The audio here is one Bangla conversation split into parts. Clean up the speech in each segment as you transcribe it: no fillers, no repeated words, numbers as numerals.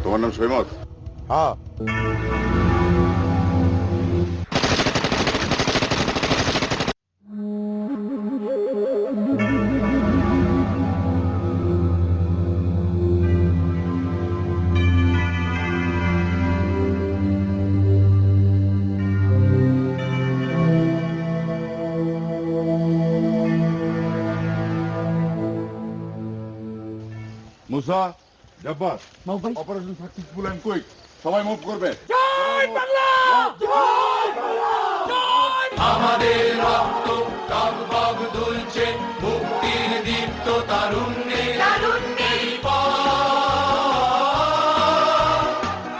তোমার নাম সৈমত? হ্যাঁ। Musa, Jabbar, operation successful and quick. সবাই মুভ করবে। আমাদের রক্ত টগবগ দুলছে মুক্তির দীপ্ত তারুণ্যে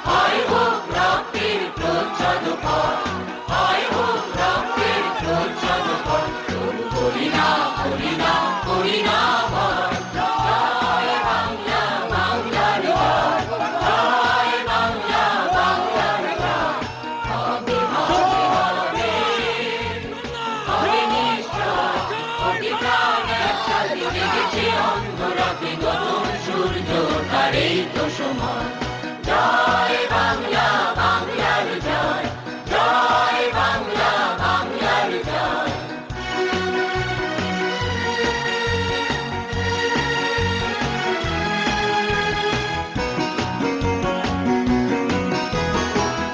হয় হোক রক্তের প্রচ্ছদ পথ, হয় হোক রক্তের প্রচ্ছদ পথ, তবু করি না করি না করি না ভয়। জয় বাংলা, বাংলার জয়, জয় বাংলা, বাংলার জয়। হবে হবে হবে হবে নিশ্চয়, কোটি প্রাণ একসাথে জেগেছে অন্ধরাতে, নতুন সূর্য তারেই তো সময়। জয় বাংলা, বাংলার জয়, জয় বাংলা, বাংলার জয়।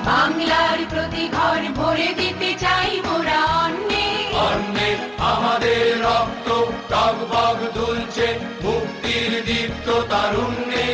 বাংলার প্রতি ঘর ভরে দিতে চাই মোরা অন্নে, অন্নে আমাদের রক্ত টগবগ দুলছে মুক্তির দীপ্ত তারুণ্যে।